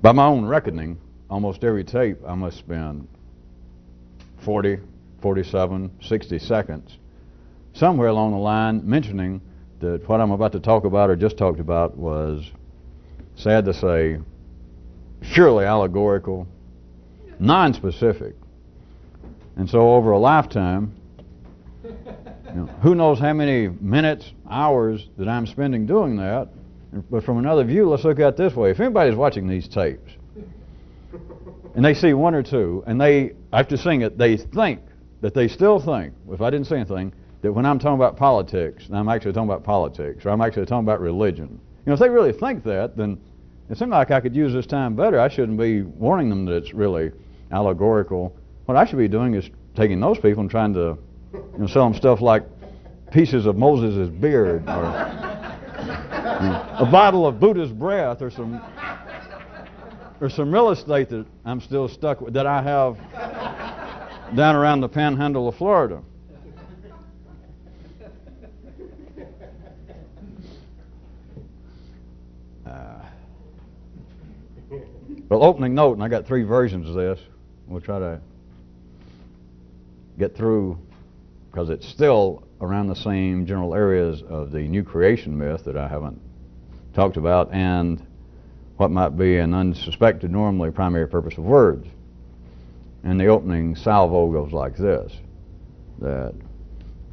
By my own reckoning, almost every tape I must spend 40, 47, 60 seconds somewhere along the line mentioning that what I'm about to talk about or just talked about was, sad to say, surely allegorical, non-specific. And so over a lifetime, who knows how many minutes, hours that I'm spending doing that. But from another view, let's look at it this way. If anybody's watching these tapes and they see one or two and they, after seeing it, they think that they still think, if I didn't say anything, that when I'm talking about politics, I'm actually talking about politics, or I'm actually talking about religion. If they really think that, then it seems like I could use this time better. I shouldn't be warning them that it's really allegorical. What I should be doing is taking those people and trying to sell them stuff like pieces of Moses' beard, or a bottle of Buddha's breath, or some real estate that I'm still stuck with, that I have down around the panhandle of Florida. Well, opening note, and I got 3 versions of this. We'll try to get through, because it's still around the same general areas of the new creation myth that I haven't talked about, and what might be an unsuspected, normally primary purpose of words. And the opening salvo goes like this, that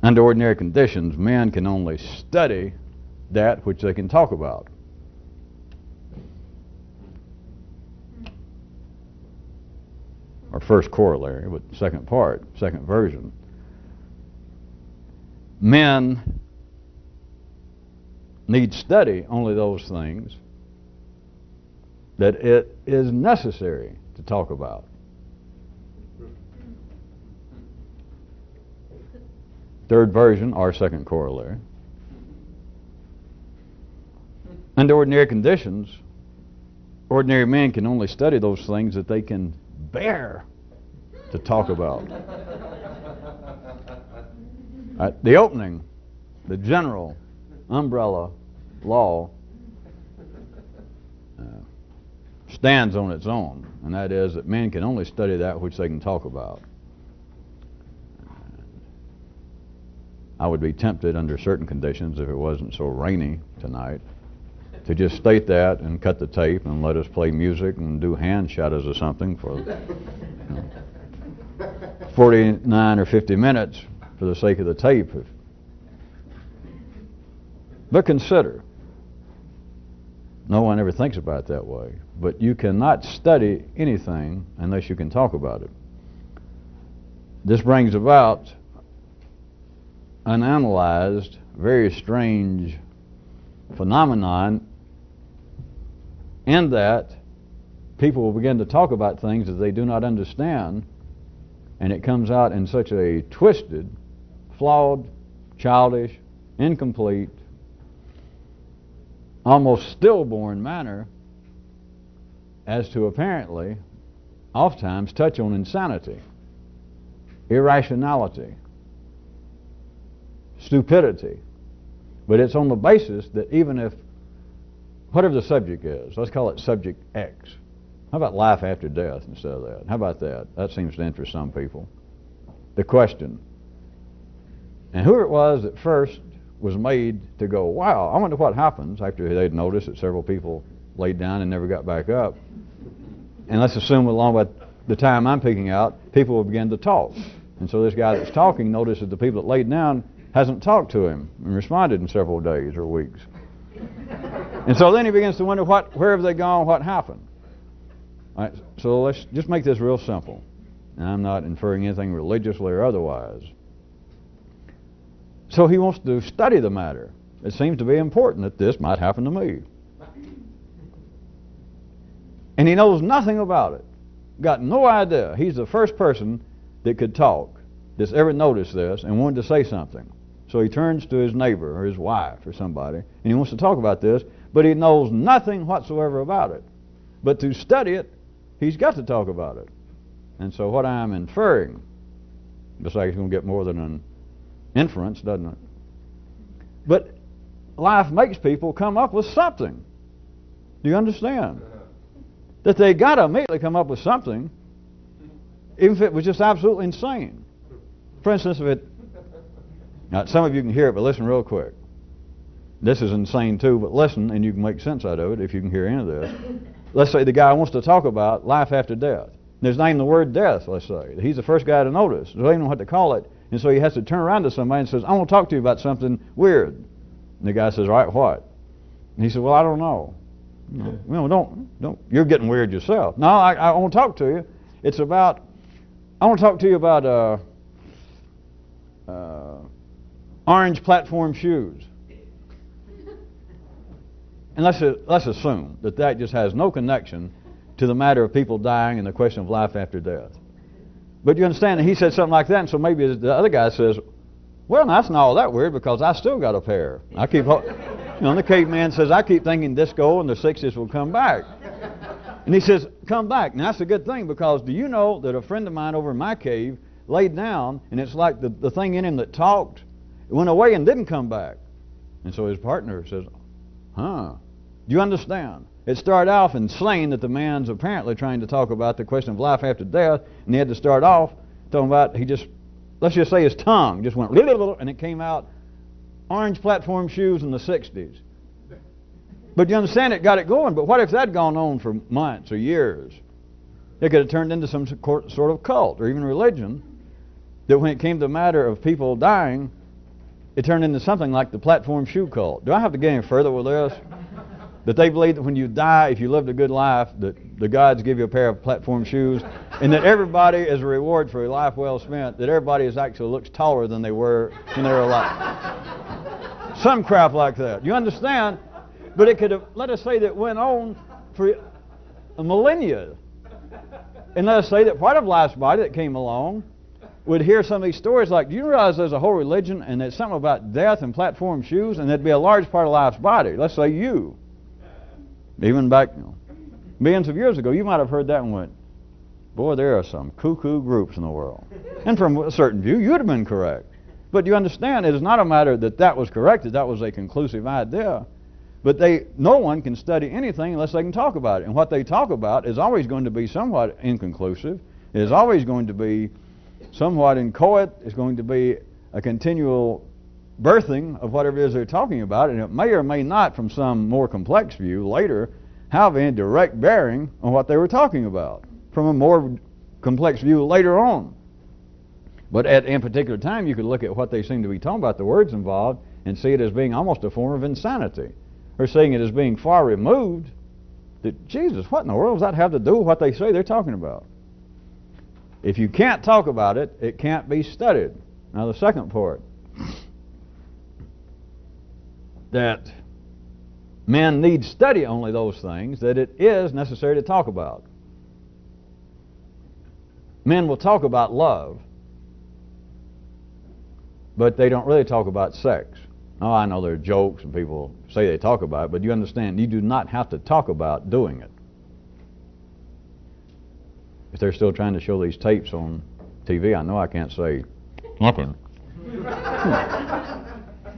under ordinary conditions, men can only study that which they can talk about. Our first corollary, but second part, second version. Men need study only those things that it is necessary to talk about. Third version, our second corollary. Under ordinary conditions, ordinary men can only study those things that they can bear to talk about. The opening, the general umbrella law, stands on its own, and that is that men can only study that which they can talk about. I would be tempted under certain conditions, if it wasn't so rainy tonight, to just state that and cut the tape and let us play music and do hand shadows or something for 49 or 50 minutes for the sake of the tape. But consider, no one ever thinks about it that way, but you cannot study anything unless you can talk about it. This brings about an unanalyzed, very strange phenomenon, in that people will begin to talk about things that they do not understand, and it comes out in such a twisted, flawed, childish, incomplete, almost stillborn manner as to apparently, oftentimes, touch on insanity, irrationality, stupidity. But it's on the basis that even if, whatever the subject is, let's call it subject X. How about life after death instead of that? How about that? That seems to interest some people. The question. And who it was that first was made to go, wow, I wonder what happens after they'd noticed that several people laid down and never got back up. And let's assume along with the time I'm picking out, people will begin to talk. And so this guy that's talking noticed that the people that laid down hasn't talked to him and responded in several days or weeks. And so then he begins to wonder, where have they gone, what happened? All right, so let's just make this real simple. And I'm not inferring anything religiously or otherwise. So he wants to study the matter. It seems to be important that this might happen to me. And he knows nothing about it. Got no idea. He's the first person that could talk, that's ever noticed this and wanted to say something. So he turns to his neighbor or his wife or somebody, and he wants to talk about this, but he knows nothing whatsoever about it. But to study it, he's got to talk about it. And so what I'm inferring, looks like it's going to get more than an inference, doesn't it? But life makes people come up with something. Do you understand? that they got to immediately come up with something, even if it was just absolutely insane. For instance, if it... Now, some of you can hear it, but listen real quick. This is insane too, but listen, and you can make sense out of it if you can hear any of this. Let's say the guy wants to talk about life after death. There's not even the word death, let's say. He's the first guy to notice. They don't even know what to call it. And so he has to turn around to somebody and says, I want to talk to you about something weird. And the guy says, all right, what? And he said, well, I don't know. No, don't. You're getting weird yourself. No, I want to talk to you. It's about, I want to talk to you about orange platform shoes. And let's assume that that just has no connection to the matter of people dying and the question of life after death. But you understand that he said something like that, and so maybe the other guy says, well, that's not all that weird because I still got a pair. I keep, the caveman says, I keep thinking disco and the 60s will come back. And he says, come back. Now that's a good thing, because do you know that a friend of mine over in my cave laid down, and it's like the thing in him that talked, it went away and didn't come back. And so his partner says, huh. Do you understand? It started off in slang that the man's apparently trying to talk about the question of life after death, and he had to start off talking about, let's just say his tongue just went, and it came out, orange platform shoes in the 60s. But you understand, it got it going. But what if that had gone on for months or years? It could have turned into some sort of cult or even religion, that when it came to the matter of people dying, it turned into something like the platform shoe cult. Do I have to get any further with this? That they believe that when you die, if you lived a good life, that the gods give you a pair of platform shoes, and that everybody, as a reward for a life well spent, that everybody actually looks taller than they were when they were alive. Some crap like that. You understand? But it could have, let us say, that went on for a millennia. And let us say that part of life's body that came along would hear some of these stories like, do you realize there's a whole religion and there's something about death and platform shoes, and that'd be a large part of life's body. Let's say you. Even back millions of years ago, you might have heard that and went, boy, there are some cuckoo groups in the world. And from a certain view, you would have been correct. But you understand, it is not a matter that was correct, that was a conclusive idea. But no one can study anything unless they can talk about it. And what they talk about is always going to be somewhat inconclusive. It is always going to be somewhat inchoate. It's going to be a continual birthing of whatever it is they're talking about, and it may or may not, from some more complex view later, have a direct bearing on what they were talking about from a more complex view later on. But at a particular time, you could look at what they seem to be talking about, the words involved, and see it as being almost a form of insanity, or seeing it as being far removed. That, Jesus, what in the world does that have to do with what they say they're talking about? If you can't talk about it, it can't be studied. Now the second part, that men need study only those things that it is necessary to talk about. Men will talk about love, but they don't really talk about sex. Oh, I know there are jokes and people say they talk about it, but you understand, you do not have to talk about doing it. If they're still trying to show these tapes on TV, I know I can't say nothing.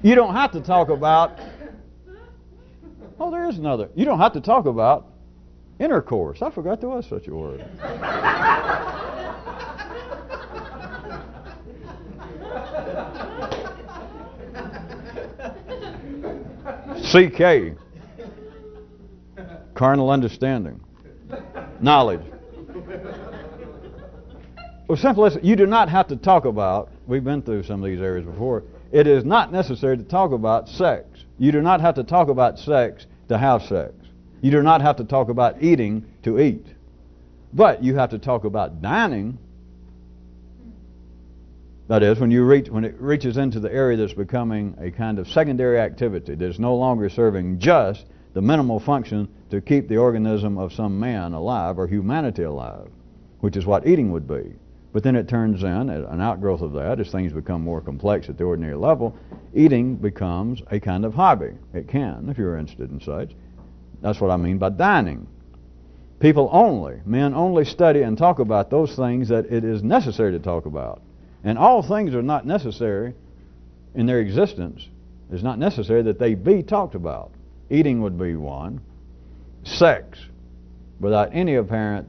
You don't have to talk about, oh, there is another. You don't have to talk about intercourse. I forgot there was such a word. CK, carnal understanding, knowledge. Well, simply, you do not have to talk about, we've been through some of these areas before, it is not necessary to talk about sex. You do not have to talk about sex to have sex. You do not have to talk about eating to eat. But you have to talk about dining. That is, when it reaches into the area that's becoming a kind of secondary activity that's no longer serving just the minimal function to keep the organism of some man alive or humanity alive, which is what eating would be. But then it turns in, an outgrowth of that, as things become more complex at the ordinary level, eating becomes a kind of hobby. It can, if you're interested in such. That's what I mean by dining. Men only study and talk about those things that it is necessary to talk about. And all things are not necessary in their existence. It's not necessary that they be talked about. Eating would be one. Sex without any apparent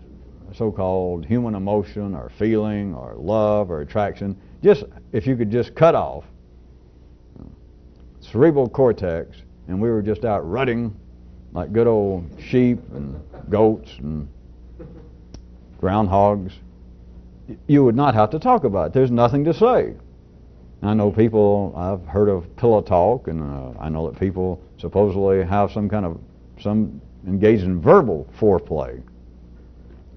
so-called human emotion or feeling or love or attraction. Just if you could just cut off cerebral cortex and we were just out rutting like good old sheep and goats and groundhogs, you would not have to talk about it. There's nothing to say. I know people, I've heard of pillow talk, and I know that people supposedly have some engage in verbal foreplay.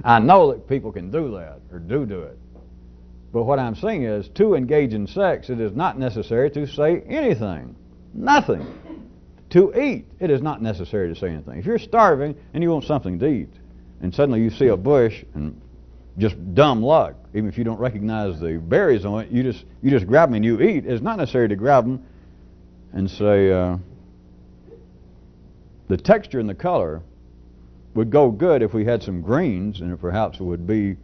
I know that people can do that, or do it. But what I'm saying is, to engage in sex, it is not necessary to say anything. Nothing. To eat, it is not necessary to say anything. If you're starving and you want something to eat, and suddenly you see a bush, and just dumb luck, even if you don't recognize the berries on it, you just grab them and you eat. It's not necessary to grab them and say, the texture and the color would go good if we had some greens, and perhaps it would be,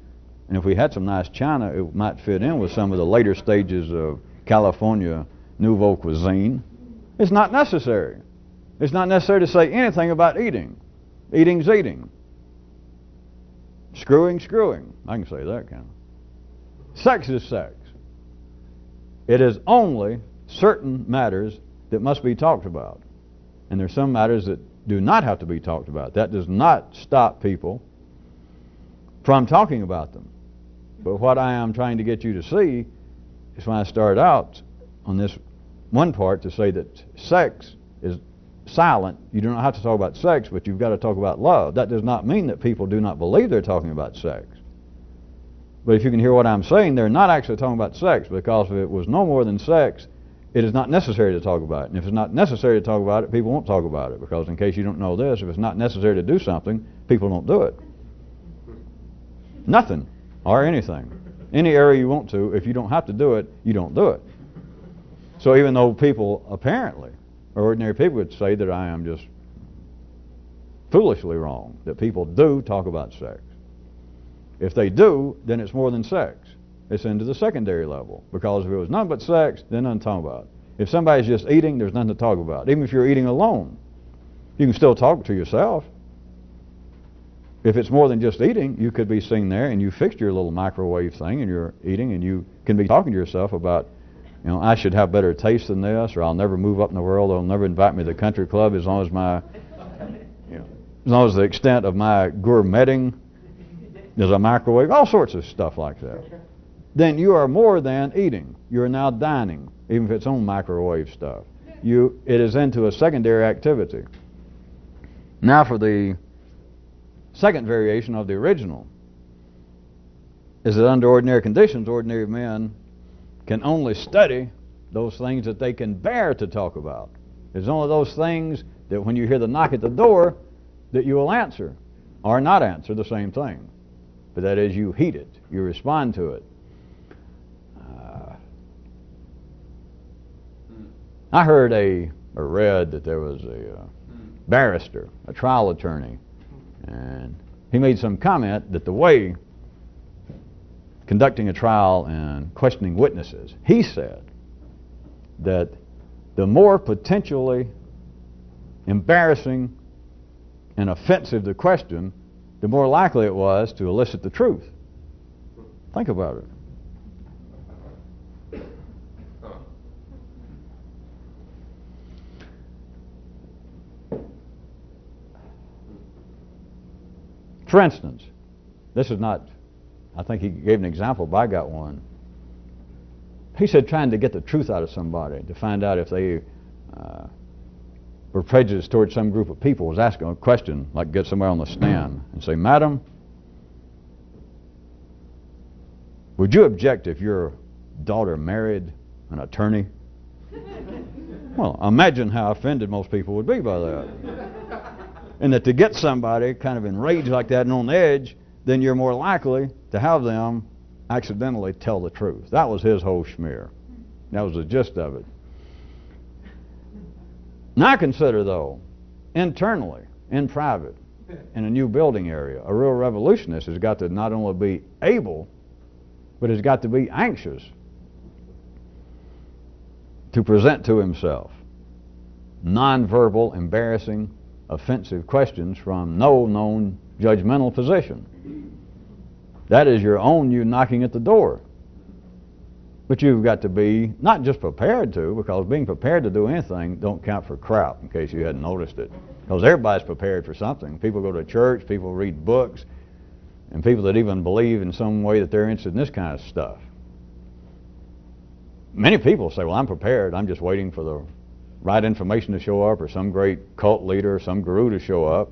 and if we had some nice china, it might fit in with some of the later stages of California nouveau cuisine. It's not necessary. It's not necessary to say anything about eating. Eating's eating. Screwing. I can say that kind of. Sex is sex. It is only certain matters that must be talked about. And there's some matters that do not have to be talked about. That does not stop people from talking about them. But what I am trying to get you to see is when I start out on this one part to say that sex is silent. You do not have to talk about sex, but you've got to talk about love. That does not mean that people do not believe they're talking about sex. But if you can hear what I'm saying, they're not actually talking about sex, because if it was no more than sex, it is not necessary to talk about it. And if it's not necessary to talk about it, people won't talk about it, because in case you don't know this, if it's not necessary to do something, people don't do it. Nothing or anything. Any area you want to, if you don't have to do it, you don't do it. So even though people apparently, or ordinary people would say that I am just foolishly wrong, that people do talk about sex. If they do, then it's more than sex. It's into the secondary level, because if it was nothing but sex, then nothing to talk about. If somebody's just eating, there's nothing to talk about. Even if you're eating alone, you can still talk to yourself. If it's more than just eating, you could be sitting there and you fixed your little microwave thing and you're eating, and you can be talking to yourself about, you know, I should have better taste than this, or I'll never move up in the world, they'll never invite me to the country club as long as my, you know, as long as the extent of my gourmeting is a microwave, all sorts of stuff like that. Then you are more than eating. You are now dining, even if it's on microwave stuff. It is into a secondary activity. Now for the second variation of the original, is that under ordinary conditions, ordinary men can only study those things that they can bear to talk about. It's only those things that when you hear the knock at the door that you will answer, or not answer the same thing. But that is, you heed it, you respond to it. I heard or read that there was a barrister, a trial attorney, and he made some comment that the way conducting a trial and questioning witnesses, he said that the more potentially embarrassing and offensive the question, the more likely it was to elicit the truth. Think about it. For instance, this is not, I think he gave an example, but I got one. He said trying to get the truth out of somebody, to find out if they were prejudiced towards some group of people, was asking a question, like get somebody on the stand and say, "Madam, would you object if your daughter married an attorney?" Well, imagine how offended most people would be by that. And that to get somebody kind of enraged like that and on edge, then you're more likely to have them accidentally tell the truth. That was his whole schmear. That was the gist of it. Now I consider, though, internally, in private, in a new building area, a real revolutionist has got to not only be able, but has got to be anxious to present to himself non-verbal, embarrassing, offensive questions from no known judgmental position. That is your own you knocking at the door. But you've got to be not just prepared to, because being prepared to do anything don't count for crap, in case you hadn't noticed it. Because everybody's prepared for something. People go to church, people read books, and people that even believe in some way that they're interested in this kind of stuff. Many people say, well, I'm prepared. I'm just waiting for the right information to show up, or some great cult leader, some guru to show up,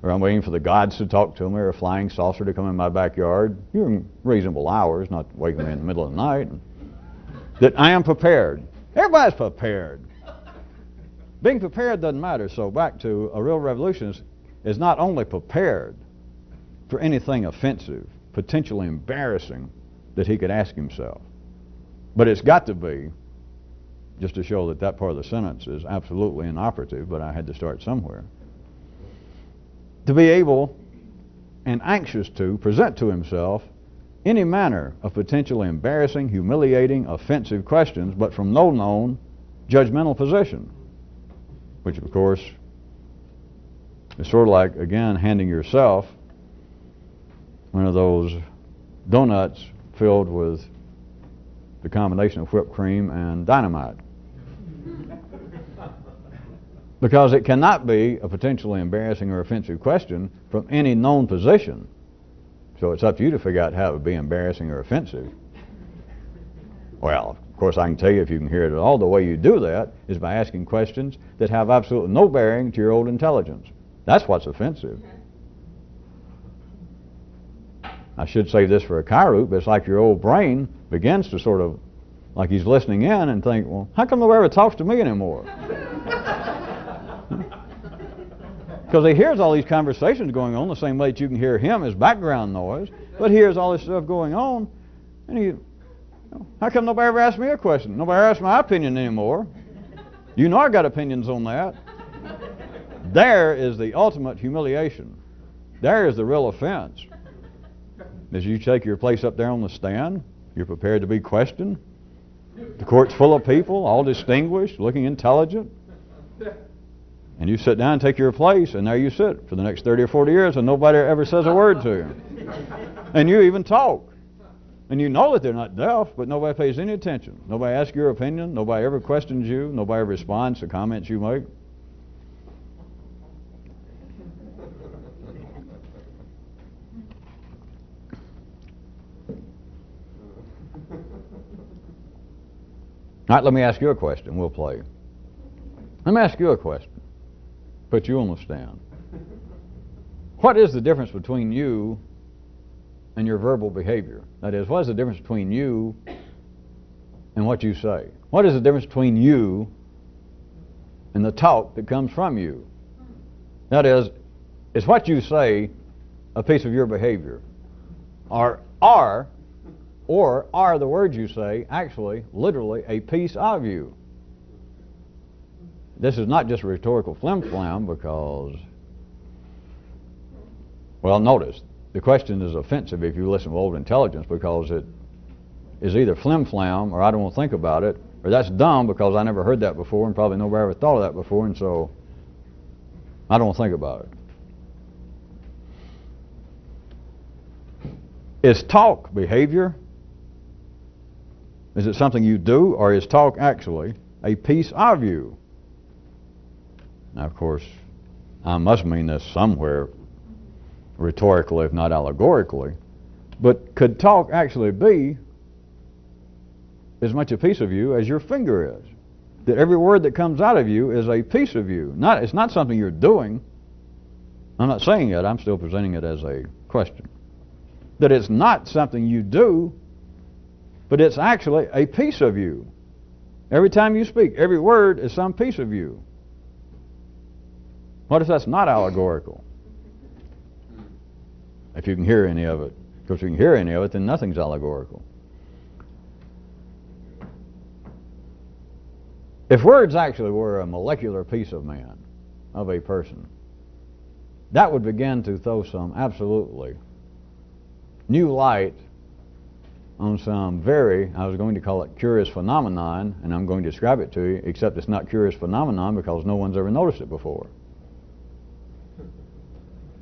or I'm waiting for the gods to talk to me, or a flying saucer to come in my backyard during reasonable hours, not waking me in the middle of the night. That I am prepared. Everybody's prepared. Being prepared doesn't matter. So back to a real revolutionist is not only prepared for anything offensive, potentially embarrassing, that he could ask himself, but it's got to be, just to show that that part of the sentence is absolutely inoperative, but I had to start somewhere, to be able and anxious to present to himself any manner of potentially embarrassing, humiliating, offensive questions, but from no known judgmental position, which of course is sort of like, again, handing yourself one of those donuts filled with the combination of whipped cream and dynamite. Because it cannot be a potentially embarrassing or offensive question from any known position. So it's up to you to figure out how it would be embarrassing or offensive. Well, of course, I can tell you if you can hear it at all, the way you do that is by asking questions that have absolutely no bearing to your old intelligence. That's what's offensive. I should say this for a Kairoot, but it's like your old brain begins to sort of, like he's listening in and think, well, how come nobody ever talks to me anymore? Because he hears all these conversations going on the same way that you can hear him as background noise, but he hears all this stuff going on, and how come nobody ever asks me a question? Nobody ever asks my opinion anymore. You know I got opinions on that. There is the ultimate humiliation. There is the real offense. As you take your place up there on the stand, you're prepared to be questioned. The court's full of people, all distinguished, looking intelligent. And you sit down and take your place, and there you sit for the next 30 or 40 years, and nobody ever says a word to you. And you even talk. And you know that they're not deaf, but nobody pays any attention. Nobody asks your opinion. Nobody ever questions you. Nobody ever responds to comments you make. All right, let me ask you a question. We'll play. Let me ask you a question. Put you on the stand. What is the difference between you and your verbal behavior? That is, what is the difference between you and what you say? What is the difference between you and the talk that comes from you? That is what you say a piece of your behavior? Or are the words you say actually, literally, a piece of you? This is not just a rhetorical flim-flam because, well, notice, the question is offensive if you listen with old intelligence, because it is either flim-flam or I don't want to think about it, or that's dumb because I never heard that before and probably nobody ever thought of that before, and so I don't want to think about it. Is talk behavior? Is it something you do, or is talk actually a piece of you? Now, of course, I must mean this somewhere rhetorically, if not allegorically, but could talk actually be as much a piece of you as your finger is? That every word that comes out of you is a piece of you. It's not something you're doing. I'm not saying it, I'm still presenting it as a question. That it's not something you do, but it's actually a piece of you. Every time you speak, every word is some piece of you. What if that's not allegorical? If you can hear any of it. Because if you can hear any of it, then nothing's allegorical. If words actually were a molecular piece of man, of a person, that would begin to throw some absolutely new light on some very, I was going to call it curious phenomenon, and I'm going to describe it to you, except it's not curious phenomenon because no one's ever noticed it before.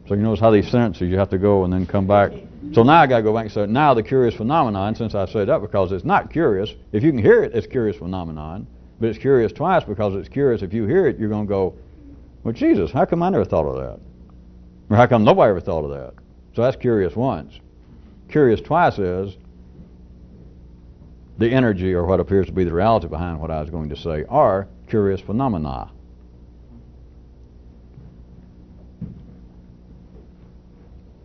So you notice how these sentences, you have to go and then come back. So now I got to go back and say, now the curious phenomenon, since I said that because it's not curious. If you can hear it, it's curious phenomenon. But it's curious twice because it's curious. If you hear it, you're going to go, well, Jesus, how come I never thought of that? Or how come nobody ever thought of that? So that's curious once. Curious twice is the energy, or what appears to be the reality behind what I was going to say, are curious phenomena.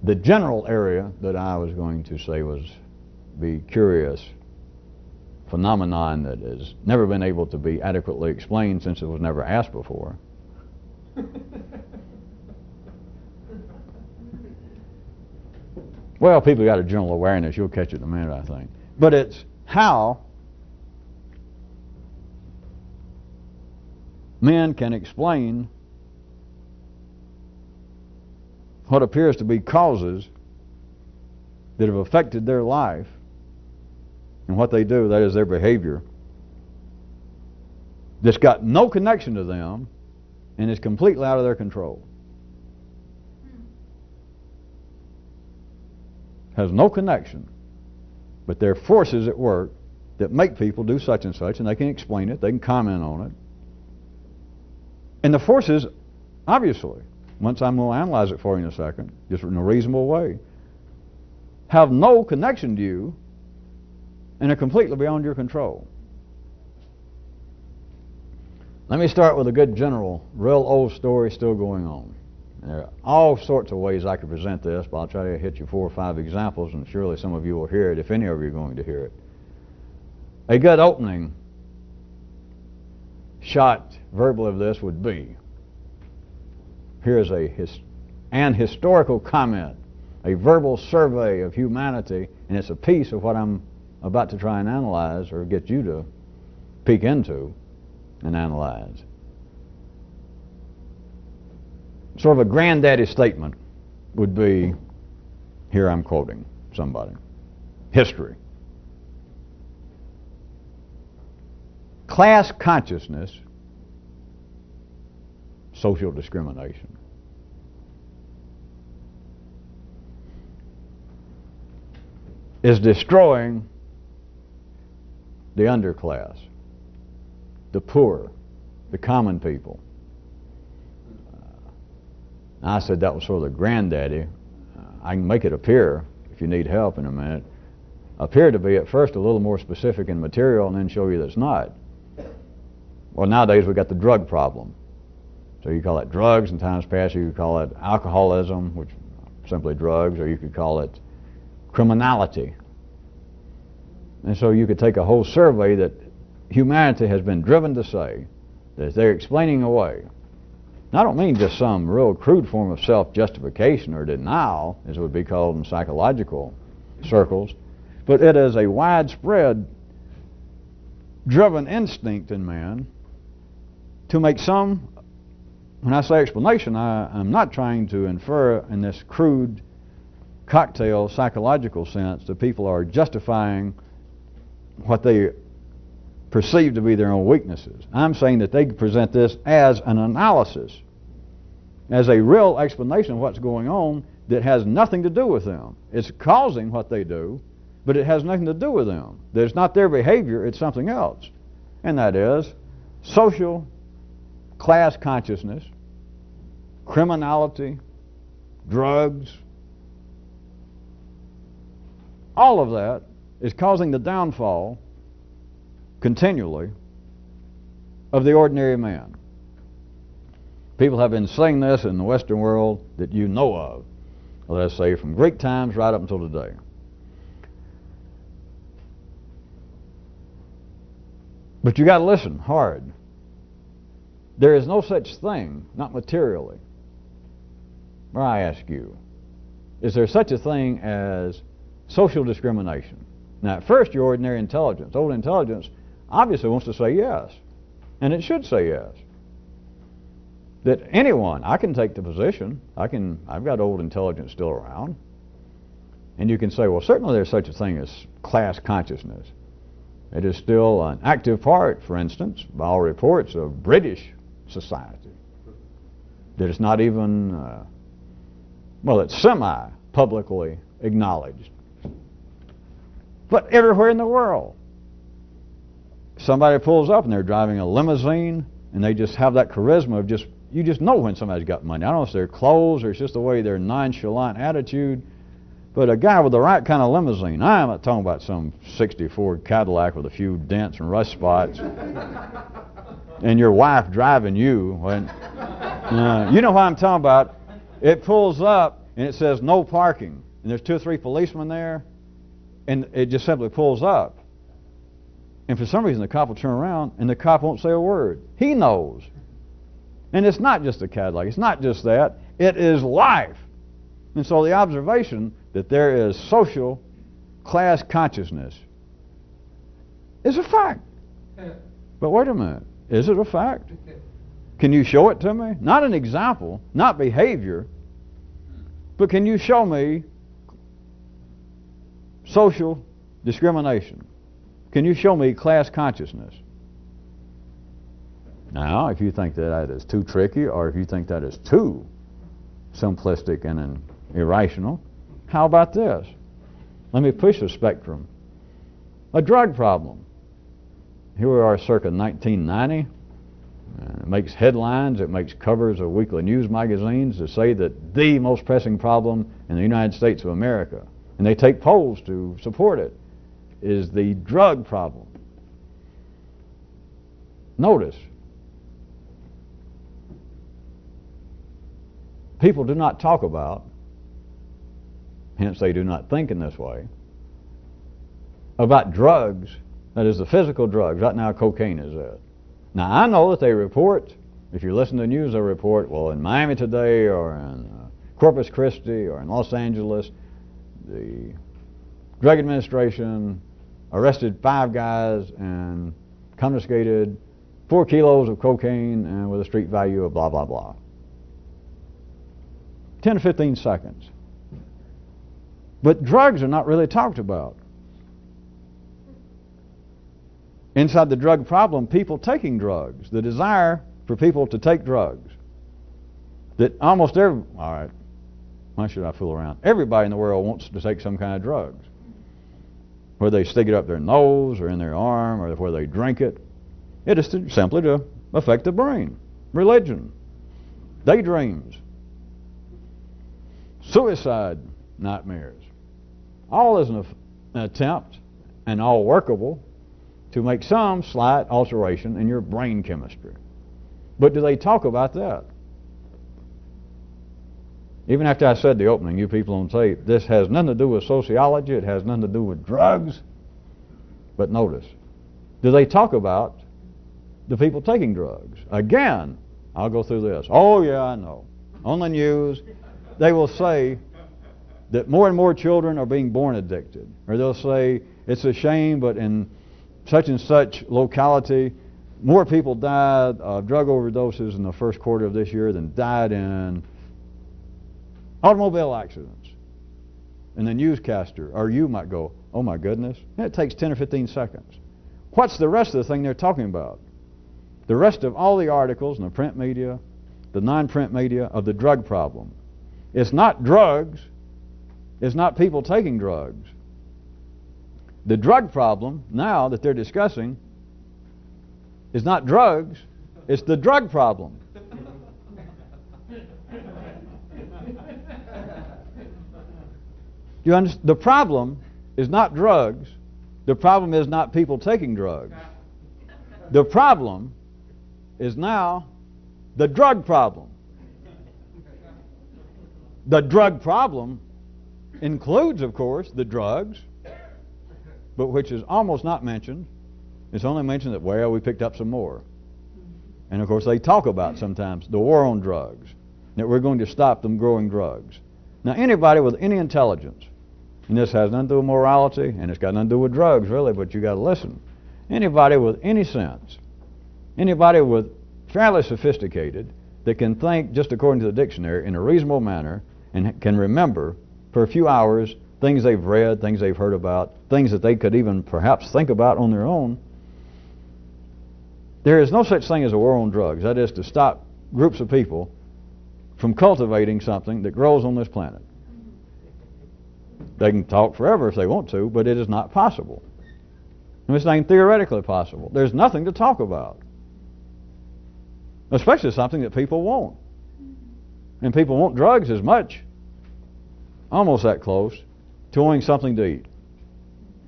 The general area that I was going to say was be curious phenomenon that has never been able to be adequately explained since it was never asked before. Well, people got a general awareness. You'll catch it in a minute, I think. But it's how men can explain what appears to be causes that have affected their life and what they do, that is their behavior, that's got no connection to them and is completely out of their control. Has no connection, but there are forces at work that make people do such and such, and they can explain it, they can comment on it. And the forces, obviously, once I'm going to analyze it for you in a second, just in a reasonable way, have no connection to you and are completely beyond your control. Let me start with a good general, real old story still going on. There are all sorts of ways I could present this, but I'll try to hit you 4 or 5 examples, and surely some of you will hear it, if any of you are going to hear it. A good opening shot verbal of this would be, here's an historical comment, a verbal survey of humanity, and it's a piece of what I'm about to try and analyze or get you to peek into and analyze. Sort of a granddaddy statement would be, here I'm quoting somebody, history. Class consciousness, social discrimination. Is destroying the underclass, the poor, the common people. I said that was sort of the granddaddy. I can make it appear, if you need help in a minute, appear to be at first a little more specific and material and then show you that it's not. Well, nowadays we've got the drug problem. So you call it drugs. In times past you could call it alcoholism, which is simply drugs, or you could call it criminality. And so you could take a whole survey that humanity has been driven to say that they're explaining away. And I don't mean just some real crude form of self-justification or denial, as it would be called in psychological circles, but it is a widespread driven instinct in man to make some, when I say explanation, I'm not trying to infer in this crude cocktail psychological sense that people are justifying what they perceive to be their own weaknesses. I'm saying that they present this as an analysis, as a real explanation of what's going on that has nothing to do with them. It's causing what they do, but it has nothing to do with them. It's not their behavior, it's something else. And that is social class consciousness, criminality, drugs. All of that is causing the downfall continually of the ordinary man. People have been saying this in the Western world that you know of, let's say from Greek times right up until today. But you got to listen hard. There is no such thing, not materially. Or I ask you, is there such a thing as social discrimination? Now, at first, your ordinary intelligence, old intelligence, obviously wants to say yes, and it should say yes. That anyone, I can take the position, I've got old intelligence still around, and you can say, well, certainly there's such a thing as class consciousness. It is still an active part, for instance, by all reports, of British society. That it's not even Well, it's semi-publicly acknowledged. But everywhere in the world, somebody pulls up and they're driving a limousine and they just have that charisma of just, you just know when somebody's got money. I don't know if it's their clothes or it's just the way their nonchalant attitude. But a guy with the right kind of limousine, I'm not talking about some '64 Cadillac with a few dents and rust spots, and your wife driving you. When, you know what I'm talking about. It pulls up and it says no parking, and there's 2 or 3 policemen there, and it just simply pulls up. And for some reason the cop will turn around and the cop won't say a word. He knows. And it's not just a Cadillac, it's not just that, it is life. And so the observation that there is social class consciousness is a fact. But wait a minute, is it a fact? Can you show it to me? Not an example, not behavior, but can you show me social discrimination? Can you show me class consciousness? Now, if you think that is too tricky, or if you think that is too simplistic and irrational, how about this? Let me push the spectrum. A drug problem. Here we are circa 1990. It makes headlines, it makes covers of weekly news magazines to say that the most pressing problem in the United States of America, and they take polls to support it, is the drug problem. Notice, people do not talk about, hence they do not think in this way, about drugs, that is the physical drugs. Right now cocaine is it. Now I know that they report, if you listen to the news, they report, well, in Miami today or in Corpus Christi or in Los Angeles, the Drug Administration arrested 5 guys and confiscated 4 kilos of cocaine and with a street value of blah, blah, blah. 10 to 15 seconds. But drugs are not really talked about. Inside the drug problem, people taking drugs, the desire for people to take drugs. That almost all right, why should I fool around? Everybody in the world wants to take some kind of drugs. Whether they stick it up their nose or in their arm or whether they drink it. It is simply to affect the brain. Religion. Daydreams. Suicide nightmares. All is an attempt, and all workable, to make some slight alteration in your brain chemistry. But do they talk about that? Even after I said the opening, you people on tape, this has nothing to do with sociology, it has nothing to do with drugs. But notice, do they talk about the people taking drugs? Again, I'll go through this. Oh yeah, I know. On the news, they will say that more and more children are being born addicted. Or they'll say, it's a shame, but in such and such locality, more people died of drug overdoses in the first quarter of this year than died in automobile accidents. And the newscaster, or you might go, oh my goodness, and it takes 10 or 15 seconds. What's the rest of the thing they're talking about? The rest of all the articles in the print media, the non-print media of the drug problem. It's not drugs, it's not people taking drugs. The drug problem, now that they're discussing, is not drugs, it's the drug problem. You understand? The problem is not drugs. The problem is not people taking drugs. The problem is now the drug problem. The drug problem includes, of course, the drugs, but which is almost not mentioned. It's only mentioned that, well, we picked up some more. And of course they talk about sometimes the war on drugs, that we're going to stop them growing drugs. Now anybody with any intelligence, and this has nothing to do with morality, and it's got nothing to do with drugs really, but you got to listen. Anybody with any sense, anybody with fairly sophisticated, that can think just according to the dictionary in a reasonable manner and can remember for a few hours things they've read, things they've heard about, things that they could even perhaps think about on their own. There is no such thing as a war on drugs. That is to stop groups of people from cultivating something that grows on this planet. They can talk forever if they want to, but it is not possible. And this ain't theoretically possible. There's nothing to talk about. Especially something that people want. And people want drugs as much, almost that close, to wanting something to eat,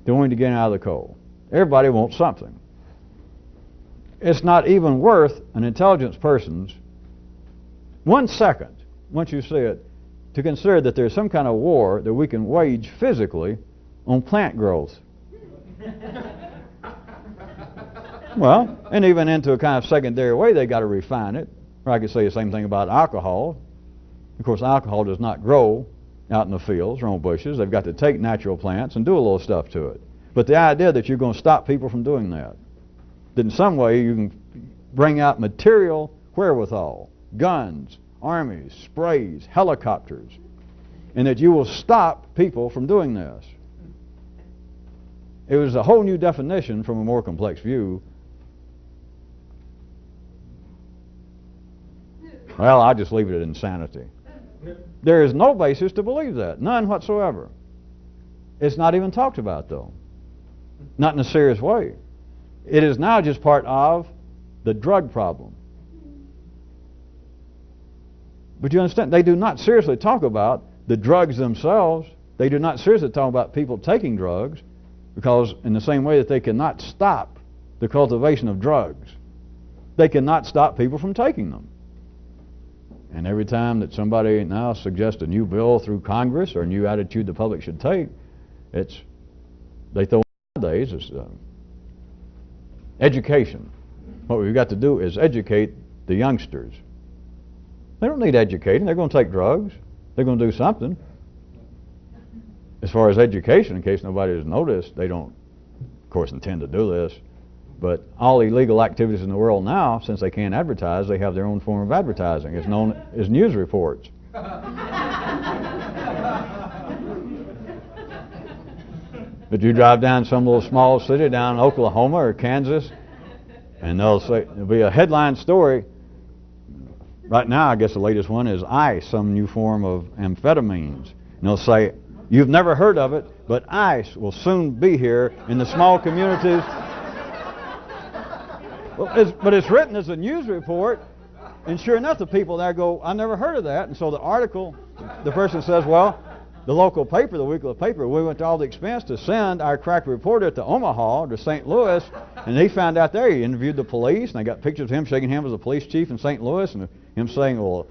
to wanting to get out of the cold. Everybody wants something. It's not even worth an intelligent person's 1 second, once you see it, to consider that there's some kind of war that we can wage physically on plant growth. Well, and even into a kind of secondary way, they got to refine it. Or I could say the same thing about alcohol. Of course, alcohol does not grow out in the fields or on bushes. They've got to take natural plants and do a little stuff to it. But the idea that you're going to stop people from doing that in some way you can bring out material wherewithal, guns, armies, sprays, helicopters, and that you will stop people from doing this. It was a whole new definition from a more complex view. Well, I'll just leave it at insanity. There is no basis to believe that. None whatsoever. It's not even talked about, though. Not in a serious way. It is now just part of the drug problem. But you understand, they do not seriously talk about the drugs themselves. They do not seriously talk about people taking drugs, because in the same way that they cannot stop the cultivation of drugs, they cannot stop people from taking them. And every time that somebody now suggests a new bill through Congress or a new attitude the public should take, they throw nowadays is education. What we've got to do is educate the youngsters. They don't need educating. They're going to take drugs. They're going to do something. As far as education, in case nobody has noticed, they don't, of course, intend to do this. But all illegal activities in the world now, since they can't advertise, they have their own form of advertising. It's known as news reports. But you drive down some little small city down in Oklahoma or Kansas, and there'll be a headline story. Right now, I guess the latest one is ice, some new form of amphetamines. And they'll say, you've never heard of it, but ice will soon be here in the small communities. Well, but it's written as a news report, and sure enough, the people there go, I never heard of that. And so the article, the person says, well, the local paper, the weekly paper, we went to all the expense to send our crack reporter to Omaha, to St. Louis, and he found out there, he interviewed the police, and they got pictures of him shaking hands with the police chief in St. Louis, and him saying, well,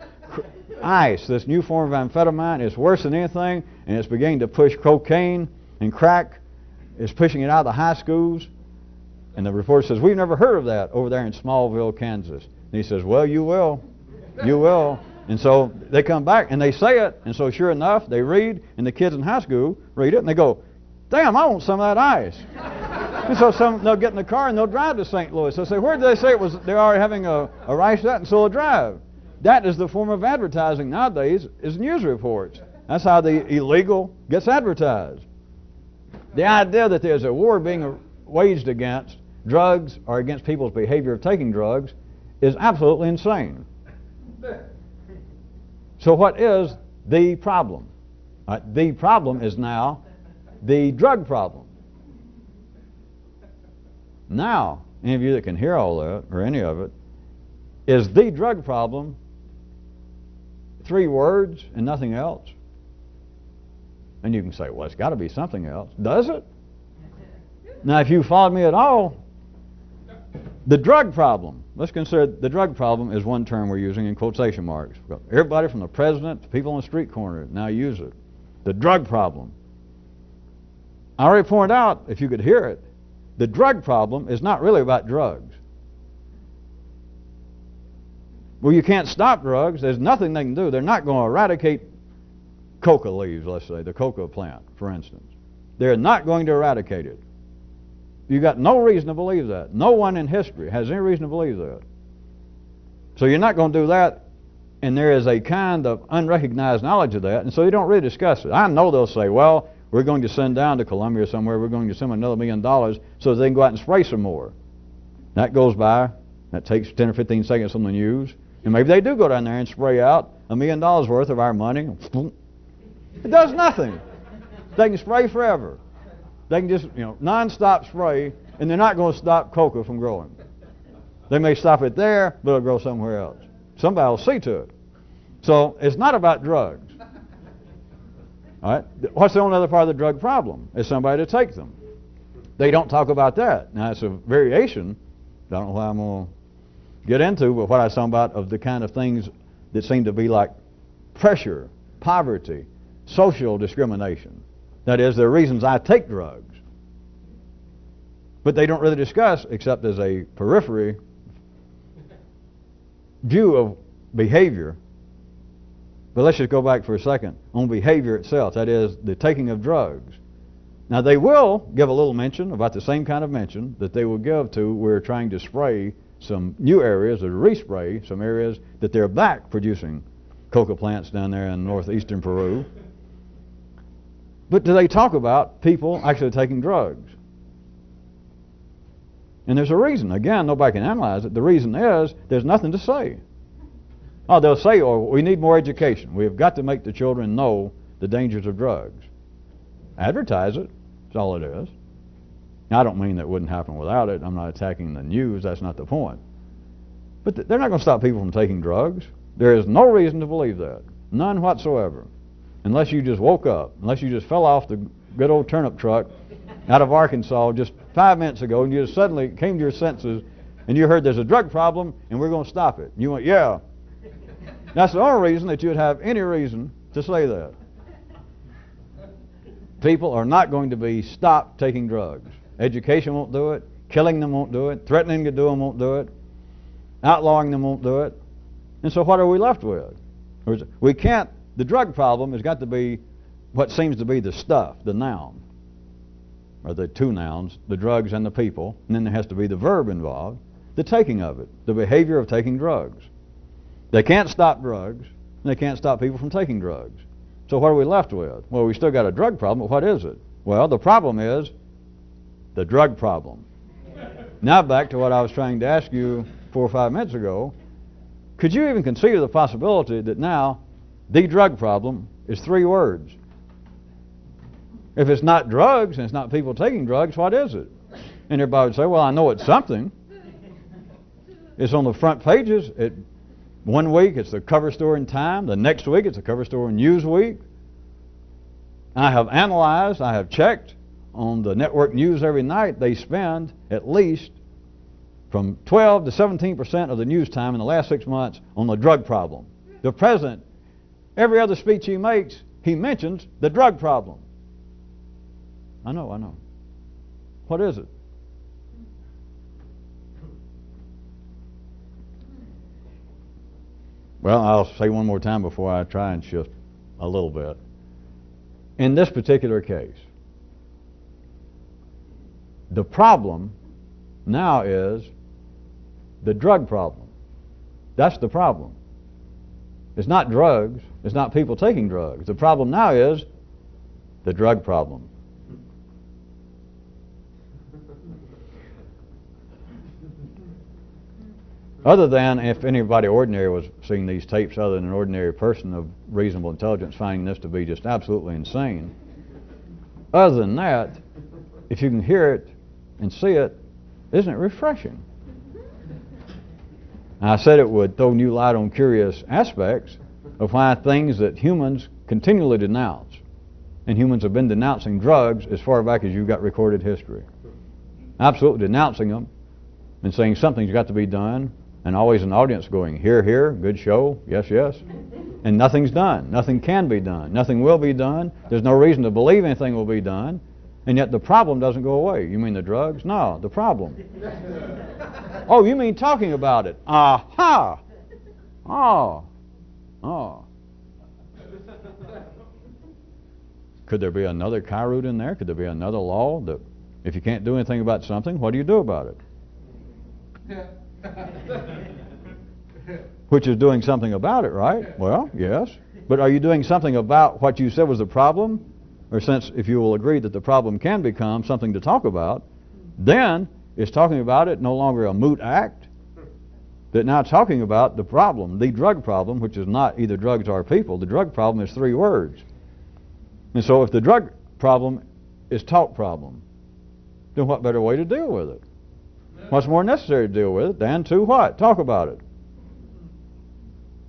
ice, this new form of amphetamine, is worse than anything, and it's beginning to push cocaine and crack. It's pushing it out of the high schools. And the reporter says, we've never heard of that over there in Smallville, Kansas. And he says, well, you will. You will. And so they come back and they say it. And so sure enough, they read, and the kids in high school read it, and they go, damn, I want some of that ice. And so they'll get in the car and they'll drive to St. Louis. They'll say, where did they say it was? They're already having a rice that, and so they'll drive. That is the form of advertising nowadays, is news reports. That's how the illegal gets advertised. The idea that there's a war being waged against drugs or against people's behavior of taking drugs is absolutely insane. So what is the problem? The problem is now the drug problem. Now, any of you that can hear all that, or any of it, is the drug problem 3 words and nothing else? And you can say, well, it's got to be something else. Does it? Now, if you followed me at all, the drug problem, let's consider the drug problem is one term we're using in quotation marks. Everybody from the president to people on the street corner now use it. The drug problem. I already pointed out, if you could hear it, the drug problem is not really about drugs. Well, you can't stop drugs. There's nothing they can do. They're not going to eradicate coca leaves, let's say, the coca plant, for instance. They're not going to eradicate it. You've got no reason to believe that. No one in history has any reason to believe that. So you're not going to do that, and there is a kind of unrecognized knowledge of that, and so you don't really discuss it. I know they'll say, well, we're going to send down to Colombia somewhere, we're going to send another $1 million so they can go out and spray some more. That goes by, that takes 10 or 15 seconds on the news, And maybe they do go down there and spray out $1 million worth of our money. It does nothing. They can spray forever. They can just, non-stop spray, and they're not going to stop coca from growing. They may stop it there, but it'll grow somewhere else. Somebody will see to it. So it's not about drugs. All right? What's the only other part of the drug problem? Is somebody to take them. They don't talk about that. Now, it's a variation. I don't know what I'm going to get into, but what I was talking about of the kind of things that seem to be like pressure, poverty, social discrimination. That is, there are reasons I take drugs. But they don't really discuss, except as a periphery view of behavior. But let's just go back for a second on behavior itself. That is, the taking of drugs. Now, they will give a little mention about the same kind of mention that they will give to we're trying to spray some new areas, or respray some areas that they're back producing coca plants down there in northeastern Peru. But do they talk about people actually taking drugs? And there's a reason. Again, nobody can analyze it. The reason is there's nothing to say. Oh, they'll say, we need more education. We've got to make the children know the dangers of drugs. Advertise it. That's all it is. Now, I don't mean that wouldn't happen without it. I'm not attacking the news. That's not the point. But they're not going to stop people from taking drugs. There is no reason to believe that. None whatsoever. Unless you just woke up. Unless you just fell off the good old turnip truck out of Arkansas just 5 minutes ago, and you just suddenly came to your senses and you heard there's a drug problem and we're going to stop it. And you went, yeah. That's the only reason that you would have any reason to say that. People are not going to be stopped taking drugs. Education won't do it. Killing them won't do it. Threatening to do them won't do it. Outlawing them won't do it. And so what are we left with? We can't. The drug problem has got to be what seems to be the stuff, the noun, or the two nouns, the drugs and the people, and then there has to be the verb involved, the taking of it, the behavior of taking drugs. They can't stop drugs, and they can't stop people from taking drugs. So what are we left with? Well, we still got a drug problem, but what is it? Well, the problem is the drug problem. Now back to what I was trying to ask you 4 or 5 minutes ago. Could you even consider the possibility that now the drug problem is 3 words? If it's not drugs and it's not people taking drugs, what is it? And everybody would say, well, I know it's something. It's on the front pages. One week it's the cover story in Time. The next week it's the cover story in Newsweek. I have analyzed, I have checked on the network news every night. They spend at least from 12 to 17% of the news time in the last 6 months on the drug problem. The president, every other speech he makes, he mentions the drug problem. I know. What is it? Well, I'll say one more time before I try and shift a little bit. In this particular case, the problem now is the drug problem. That's the problem. It's not drugs. It's not people taking drugs. The problem now is the drug problem. Other than if anybody ordinary was seeing these tapes, other than an ordinary person of reasonable intelligence finding this to be just absolutely insane. Other than that, if you can hear it and see it, isn't it refreshing? I said it would throw new light on curious aspects of why things that humans continually denounce, and humans have been denouncing drugs as far back as you've got recorded history. Absolutely denouncing them and saying something's got to be done, and always an audience going, here, here, good show, yes, yes. And nothing's done. Nothing can be done. Nothing will be done. There's no reason to believe anything will be done. And yet the problem doesn't go away. You mean the drugs? No, the problem. Oh, you mean talking about it? Aha! Oh. Could there be another Kairut in there? Could there be another law that if you can't do anything about something, what do you do about it? Which is doing something about it, right? Well, yes. But are you doing something about what you said was the problem? Or since, if you will agree that the problem can become something to talk about, then is talking about it no longer a moot act? that now talking about the problem, the drug problem, which is not either drugs or people. The drug problem is 3 words. And so if the drug problem is talk problem, then what better way to deal with it? What's more necessary to deal with it than to what? Talk about it.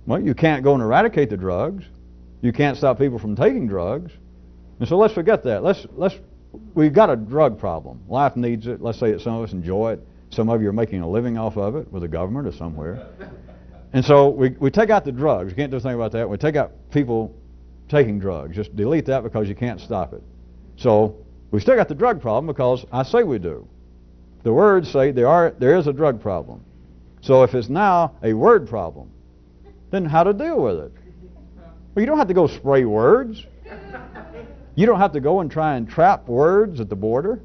Well, you can't go and eradicate the drugs. You can't stop people from taking drugs. And so let's forget that. We've got a drug problem. Life needs it. Let's say that some of us enjoy it. Some of you are making a living off of it with the government or somewhere. And so we take out the drugs. You can't do anything about that. We take out people taking drugs. Just delete that because you can't stop it. So we still got the drug problem because I say we do. The words say there is a drug problem. So if it's now a word problem, then how to deal with it? Well, you don't have to go spray words. You don't have to go and try and trap words at the border.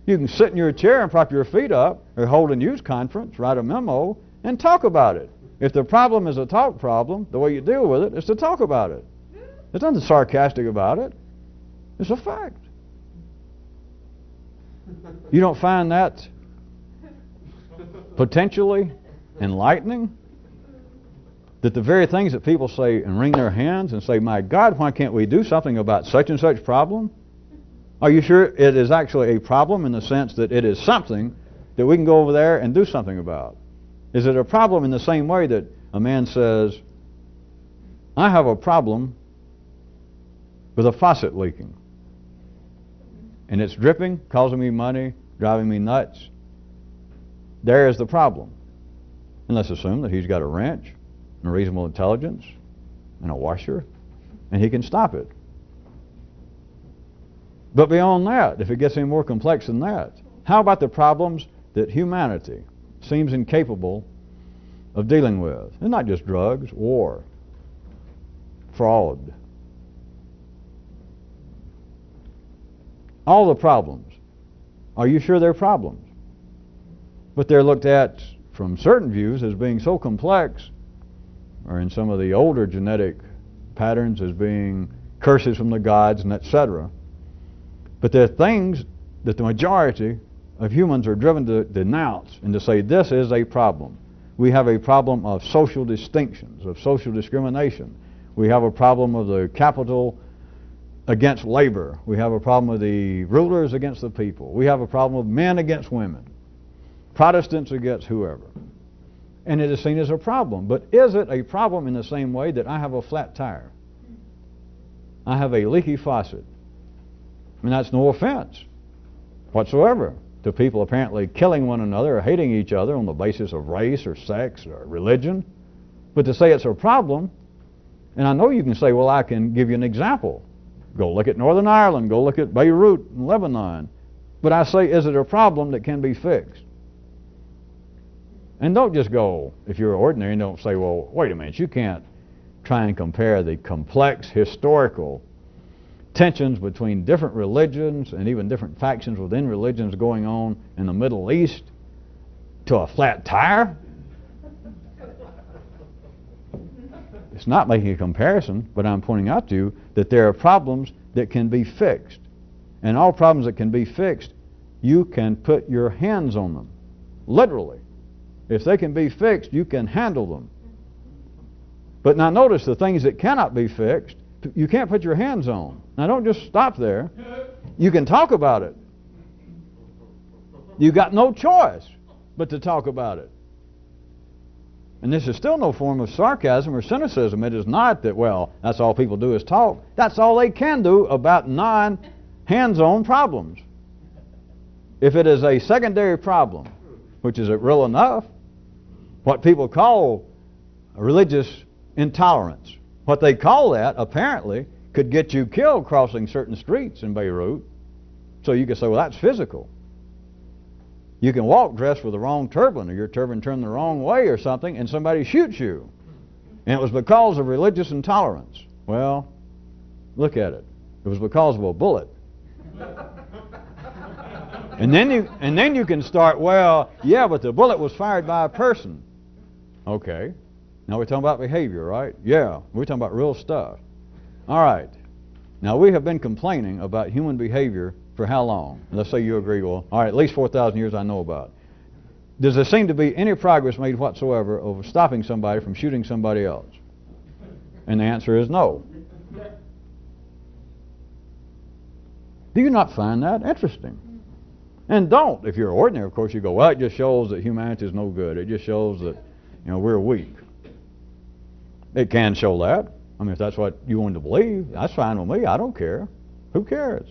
You can sit in your chair and prop your feet up or hold a news conference, write a memo, and talk about it. If the problem is a talk problem, the way you deal with it is to talk about it. There's nothing sarcastic about it. It's a fact. You don't find that potentially enlightening? That the very things that people say and wring their hands and say, my God, why can't we do something about such and such problem? Are you sure it is actually a problem in the sense that it is something that we can go over there and do something about? Is it a problem in the same way that a man says, I have a problem with a faucet leaking, and it's dripping, causing me money, driving me nuts? There is the problem. And let's assume that he's got a wrench and a reasonable intelligence and a washer, and he can stop it. But beyond that, if it gets any more complex than that, how about the problems that humanity seems incapable of dealing with? And not just drugs, war, fraud. All the problems. Are you sure they're problems? But they're looked at from certain views as being so complex, or in some of the older genetic patterns as being curses from the gods and etc. But there are things that the majority of humans are driven to denounce and to say this is a problem. We have a problem of social distinctions, of social discrimination. We have a problem of the capital against labor. We have a problem of the rulers against the people. We have a problem of men against women, Protestants against whoever. And it is seen as a problem. But is it a problem in the same way that I have a flat tire? I have a leaky faucet. I mean, that's no offense whatsoever to people apparently killing one another or hating each other on the basis of race or sex or religion. But to say it's a problem, and I know you can say, well, I can give you an example. Go look at Northern Ireland. Go look at Beirut and Lebanon. But I say, is it a problem that can be fixed? And don't just go, if you're ordinary, and don't say, well, wait a minute, you can't try and compare the complex historical tensions between different religions and even different factions within religions going on in the Middle East to a flat tire. It's not making a comparison, but I'm pointing out to you that there are problems that can be fixed. And all problems that can be fixed, you can put your hands on them, literally. If they can be fixed, you can handle them. But now notice the things that cannot be fixed, you can't put your hands on. Now don't just stop there. You can talk about it. You got no choice but to talk about it. And this is still no form of sarcasm or cynicism. It is not that, well, that's all people do is talk. That's all they can do about non-hands-on problems. If it is a secondary problem, which is real enough, what people call religious intolerance, what they call that, apparently, could get you killed crossing certain streets in Beirut. So you could say, well, that's physical. You can walk dressed with the wrong turban, or your turban turned the wrong way or something, and somebody shoots you. And it was because of religious intolerance. Well, look at it. It was because of a bullet. And then you can start, well, yeah, but the bullet was fired by a person. Okay. Now we're talking about behavior, right? Yeah, we're talking about real stuff. All right. Now we have been complaining about human behavior for how long? Let's say you agree, well, all right, at least 4,000 years I know about. Does there seem to be any progress made whatsoever over stopping somebody from shooting somebody else? And the answer is no. Do you not find that interesting? And don't. If you're ordinary, of course, you go, well, it just shows that humanity is no good. It just shows that, we're weak. It can show that. I mean, if that's what you want to believe, that's fine with me. I don't care. Who cares?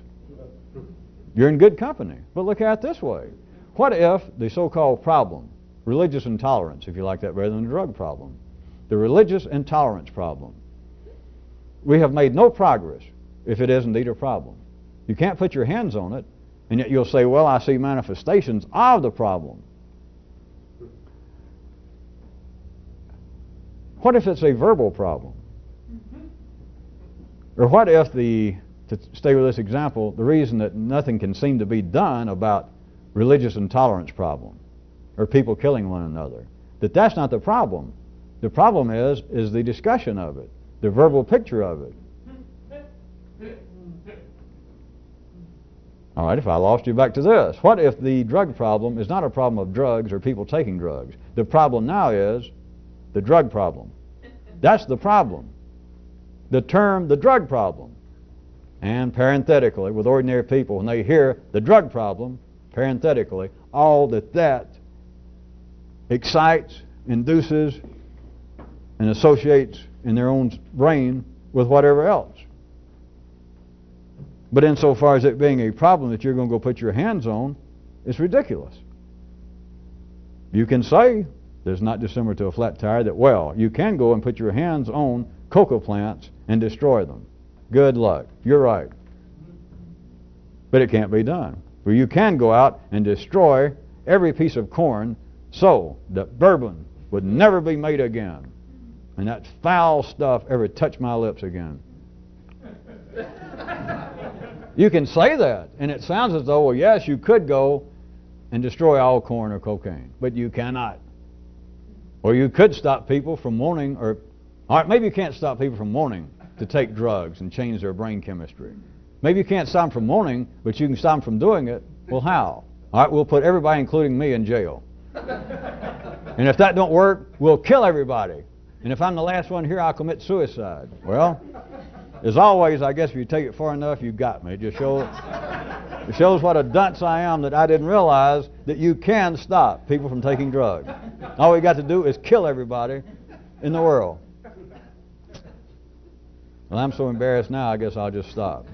You're in good company. But look at it this way. What if the so-called problem, religious intolerance, if you like that better than the drug problem, the religious intolerance problem, we have made no progress if it is indeed a problem. You can't put your hands on it, and yet you'll say, well, I see manifestations of the problem. What if it's a verbal problem? Or what if to stay with this example, the reason that nothing can seem to be done about religious intolerance problem, or people killing one another, that's not the problem. The problem is the discussion of it, the verbal picture of it. All right, if I lost you back to this, what if the drug problem is not a problem of drugs or people taking drugs? The problem now is the drug problem. That's the problem. The term, the drug problem. And parenthetically, with ordinary people, when they hear the drug problem, parenthetically, all that excites, induces, and associates in their own brain with whatever else. But insofar as it being a problem that you're going to go put your hands on, it's ridiculous. You can say, there's not dissimilar to a flat tire, that, well, you can go and put your hands on cocoa plants and destroy them. Good luck. You're right. But it can't be done. Well, you can go out and destroy every piece of corn so that bourbon would never be made again, and that foul stuff ever touch my lips again. You can say that, and it sounds as though, well, yes, you could go and destroy all corn or cocaine, but you cannot. Or you could stop people from wanting, all right, maybe you can't stop people from wanting to take drugs and change their brain chemistry. Maybe you can't stop them from wanting, but you can stop them from doing it. Well, how? All right, we'll put everybody, including me, in jail. And if that don't work, we'll kill everybody. And if I'm the last one here, I'll commit suicide. Well, as always, I guess if you take it far enough, you got me. It just shows what a dunce I am that I didn't realize that you can stop people from taking drugs. All we got to do is kill everybody in the world. Well, I'm so embarrassed now, I guess I'll just stop.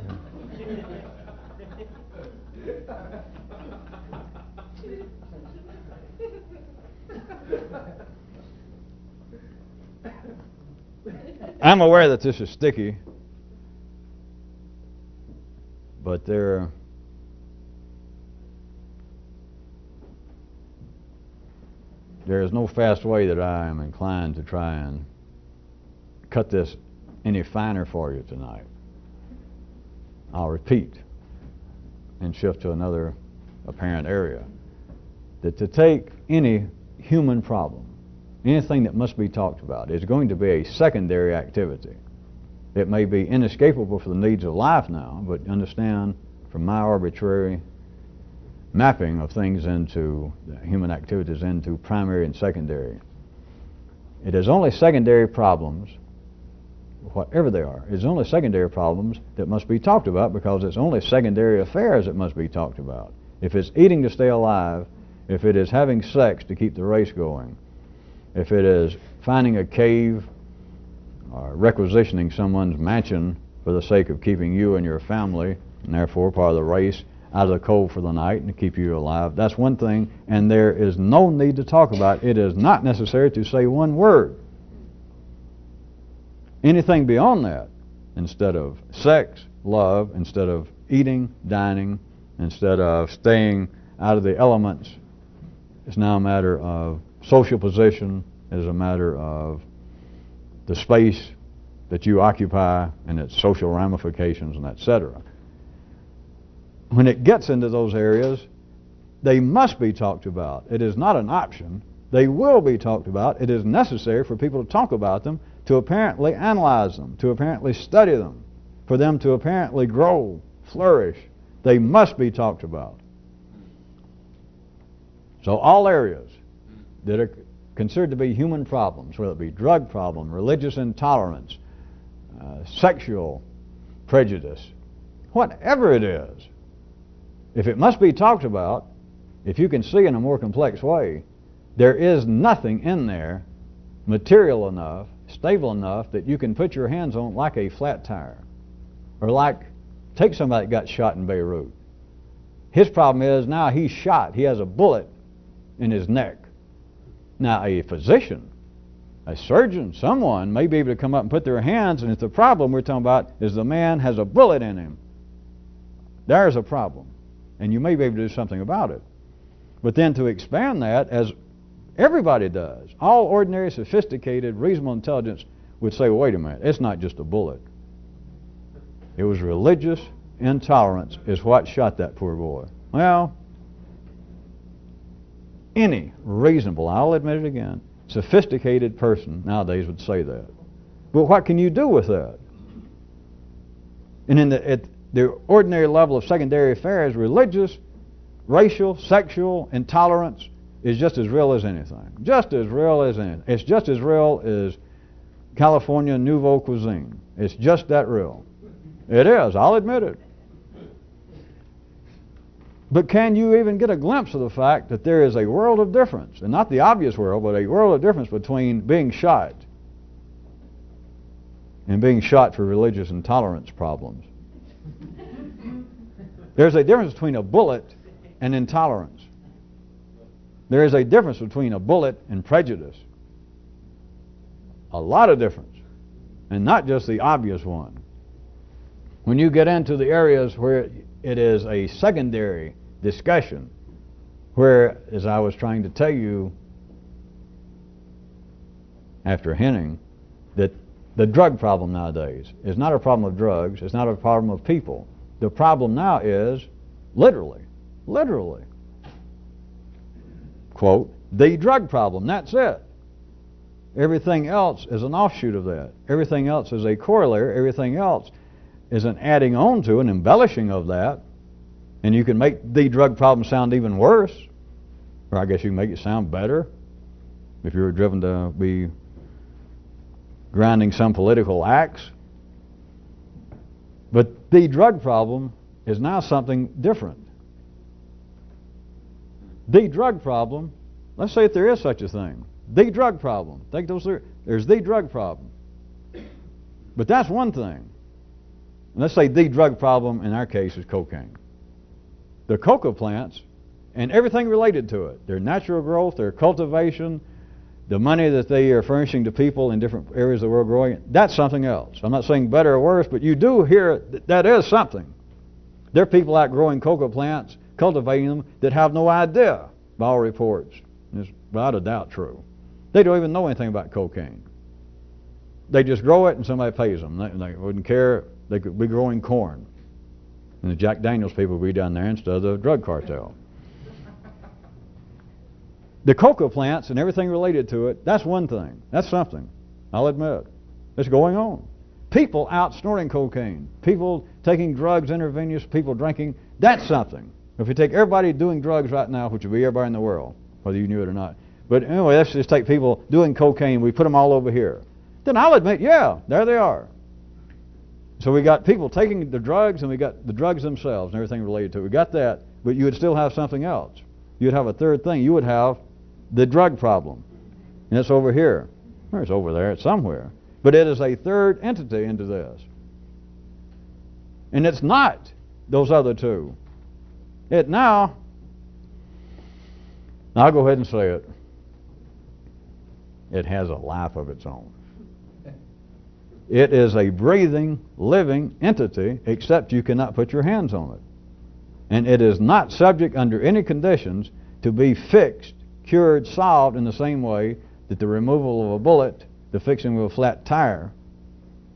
I'm aware that this is sticky, but there is no fast way that I am inclined to try and cut this any finer for you tonight. I'll repeat and shift to another apparent area. That to take any human problem, anything that must be talked about, is going to be a secondary activity. It may be inescapable for the needs of life now, but understand from my arbitrary mapping of things into human activities into primary and secondary. It is only secondary problems, whatever they are, it's only secondary problems that must be talked about, because it's only secondary affairs that must be talked about. If it's eating to stay alive, if it is having sex to keep the race going, if it is finding a cave or requisitioning someone's mansion for the sake of keeping you and your family, and therefore part of the race, out of the cold for the night and to keep you alive, that's one thing, and there is no need to talk about it. It is not necessary to say one word. Anything beyond that, instead of sex, love, instead of eating, dining, instead of staying out of the elements, it's now a matter of social position, it is a matter of the space that you occupy and its social ramifications and etc. When it gets into those areas, they must be talked about. It is not an option. They will be talked about. It is necessary for people to talk about them, to apparently analyze them, to apparently study them, for them to apparently grow, flourish. They must be talked about. So all areas that are considered to be human problems, whether it be drug problem, religious intolerance, sexual prejudice, whatever it is, if it must be talked about, if you can see in a more complex way, there is nothing in there material enough, stable enough that you can put your hands on like a flat tire. Or like, take somebody that got shot in Beirut. His problem is now he's shot. He has a bullet in his neck. Now a physician, a surgeon, someone may be able to come up and put their hands, and if the problem we're talking about is the man has a bullet in him, there's a problem. And you may be able to do something about it. But then to expand that, as everybody does, all ordinary, sophisticated, reasonable intelligence would say, well, wait a minute, it's not just a bullet. It was religious intolerance is what shot that poor boy. Well, any reasonable, I'll admit it again, sophisticated person nowadays would say that. But what can you do with that? And in at the ordinary level of secondary affairs, religious, racial, sexual intolerance is just as real as anything. Just as real as anything. It's just as real as California nouveau cuisine. It's just that real. It is, I'll admit it. But can you even get a glimpse of the fact that there is a world of difference, and not the obvious world, but a world of difference between being shot and being shot for religious intolerance problems? There's a difference between a bullet and intolerance. There is a difference between a bullet and prejudice. A lot of difference, and not just the obvious one. When you get into the areas where it is a secondary discussion, where, as I was trying to tell you after hinting, that the drug problem nowadays is not a problem of drugs, it's not a problem of people. The problem now is literally, quote, the drug problem. That's it. Everything else is an offshoot of that. Everything else is a corollary. Everything else is an adding on to, an embellishing of that. And you can make the drug problem sound even worse, or I guess you can make it sound better if you were driven to be grinding some political axe. But the drug problem is now something different. The drug problem, let's say if there is such a thing, the drug problem. Take those three. There's the drug problem. But that's one thing. Let's say the drug problem in our case is cocaine. The coca plants and everything related to it, their natural growth, their cultivation, the money that they are furnishing to people in different areas of the world growing, that's something else. I'm not saying better or worse, but you do hear that is something. There are people out growing coca plants, cultivating them, that have no idea, by all reports. It's without a doubt true. They don't even know anything about cocaine. They just grow it and somebody pays them. They wouldn't care. They could be growing corn. And the Jack Daniels people would be down there instead of the drug cartel. The coca plants and everything related to it, that's one thing. That's something. I'll admit. It's going on. People out snorting cocaine. People taking drugs intravenous. People drinking. That's something. If you take everybody doing drugs right now, which would be everybody in the world, whether you knew it or not. But anyway, let's just take people doing cocaine. We put them all over here. Then I'll admit, yeah, there they are. So we got people taking the drugs, and we got the drugs themselves and everything related to it. We got that, but you would still have something else. You'd have a third thing. You would have the drug problem. And it's over here. Or it's over there. It's somewhere. But it is a third entity into this. And it's not those other two. It now, I'll go ahead and say it. It has a life of its own. It is a breathing, living entity, except you cannot put your hands on it. And it is not subject under any conditions to be fixed, cured, solved in the same way that the removal of a bullet, the fixing of a flat tire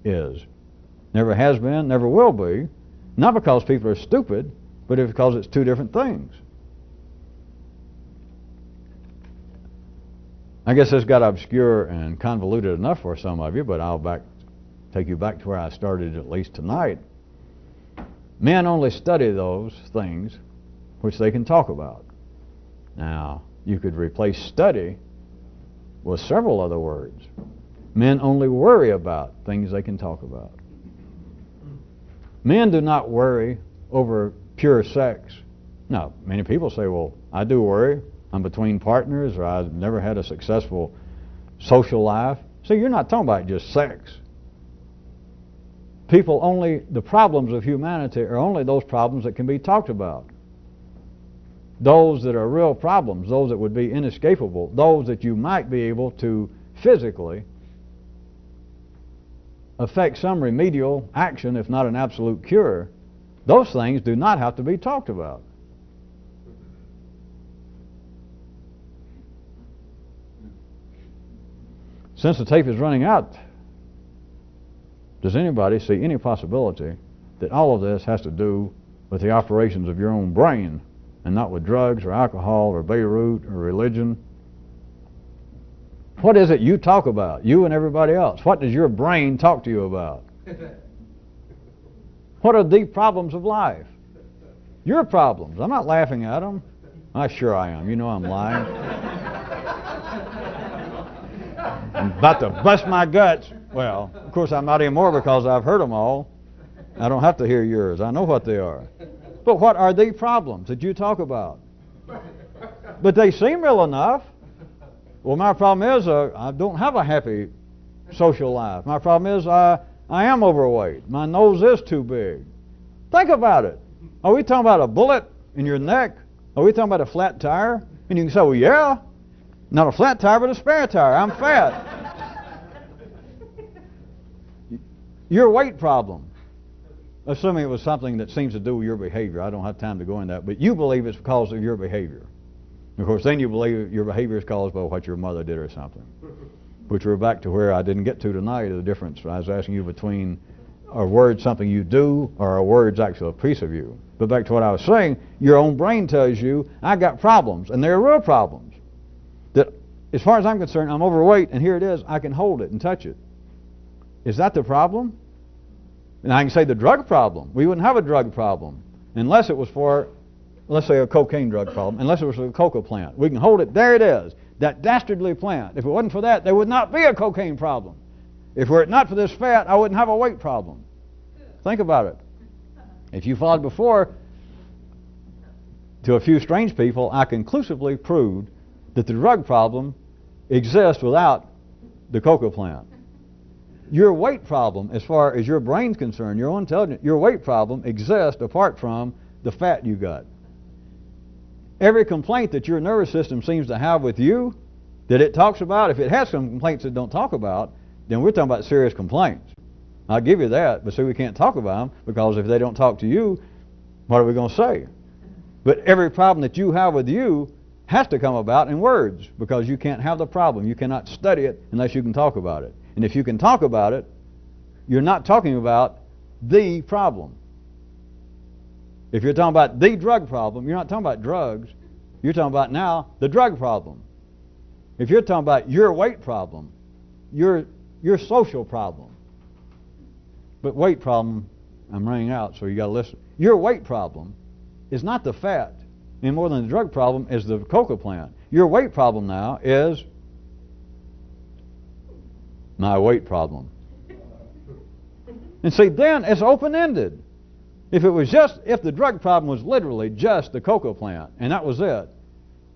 is. Never has been, never will be. Not because people are stupid, but because it's two different things. I guess this got obscure and convoluted enough for some of you, but I'll take you back to where I started at least tonight. Men only study those things which they can talk about. Now, you could replace study with several other words. Men only worry about things they can talk about. Men do not worry over pure sex. Now, many people say, well, I do worry. I'm between partners, or I've never had a successful social life. See, you're not talking about just sex. The problems of humanity are only those problems that can be talked about. Those that are real problems, those that would be inescapable, those that you might be able to physically affect some remedial action, if not an absolute cure, those things do not have to be talked about. Since the tape is running out, does anybody see any possibility that all of this has to do with the operations of your own brain and not with drugs or alcohol or Beirut or religion? What is it you talk about, you and everybody else? What does your brain talk to you about? What are the problems of life? Your problems. I'm not laughing at them. Sure I am. You know I'm lying. I'm about to bust my guts. Well, of course I'm not anymore because I've heard them all. I don't have to hear yours. I know what they are. But what are the problems that you talk about? But they seem real enough. Well, my problem is I don't have a happy social life. My problem is I am overweight. My nose is too big. Think about it. Are we talking about a bullet in your neck? Are we talking about a flat tire? And you can say, well, yeah. Not a flat tire, but a spare tire. I'm fat. Your weight problem, assuming it was something that seems to do with your behavior. I don't have time to go into that, but you believe it's because of your behavior. Of course, then you believe your behavior is caused by what your mother did or something. Which we're back to where I didn't get to tonight, the difference I was asking you between a word something you do or a word's actually a piece of you. But back to what I was saying, your own brain tells you, I got problems, and they're real problems. That, as far as I'm concerned, I'm overweight, and here it is, I can hold it and touch it. Is that the problem? And I can say the drug problem. We wouldn't have a drug problem unless it was for, let's say, a cocaine drug problem, unless it was for a coca plant. We can hold it, there it is, that dastardly plant. If it wasn't for that, there would not be a cocaine problem. If it were not for this fat, I wouldn't have a weight problem. Think about it. If you followed before, to a few strange people, I conclusively proved that the drug problem exists without the coca plant. Your weight problem, as far as your brain's concerned, your own intelligence, your weight problem exists apart from the fat you got. Every complaint that your nervous system seems to have with you, that it talks about, if it has some complaints it don't talk about, then we're talking about serious complaints. I'll give you that, but see, we can't talk about them because if they don't talk to you, what are we going to say? But every problem that you have with you has to come about in words because you can't have the problem. You cannot study it unless you can talk about it. And if you can talk about it, you're not talking about the problem. If you're talking about the drug problem, you're not talking about drugs. You're talking about now the drug problem. If you're talking about your weight problem, your social problem. But weight problem, I'm running out, so you got to listen. Your weight problem is not the fat, any more than the drug problem is the coca plant. Your weight problem now is my weight problem. And see, then it's open-ended. If the drug problem was literally just the coca plant, and that was it,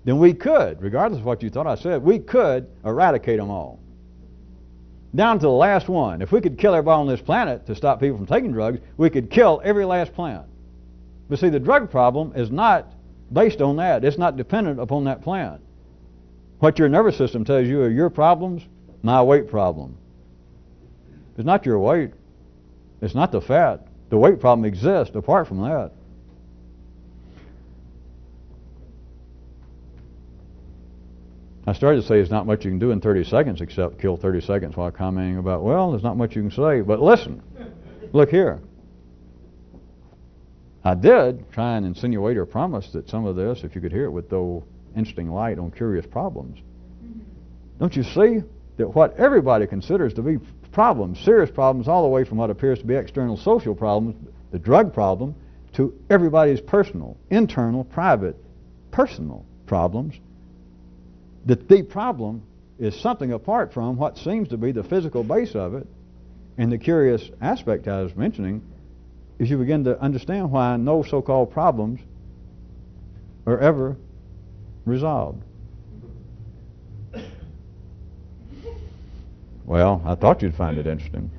then we could, regardless of what you thought I said, we could eradicate them all. Down to the last one. If we could kill everybody on this planet to stop people from taking drugs, we could kill every last plant. But see, the drug problem is not based on that. It's not dependent upon that plant. What your nervous system tells you are your problems, my weight problem. It's not your weight. It's not the fat. The weight problem exists apart from that. I started to say there's not much you can do in 30 seconds except kill 30 seconds while commenting about, well, there's not much you can say. But listen, look here. I did try and insinuate or promise that some of this, if you could hear it, would throw interesting light on curious problems. Don't you see that what everybody considers to be problems, serious problems, all the way from what appears to be external social problems, the drug problem, to everybody's personal, internal, private, personal problems, that the problem is something apart from what seems to be the physical base of it. And the curious aspect I was mentioning is you begin to understand why no so-called problems are ever resolved. Well, I thought you'd find it interesting.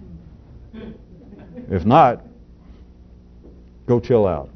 If not, go chill out.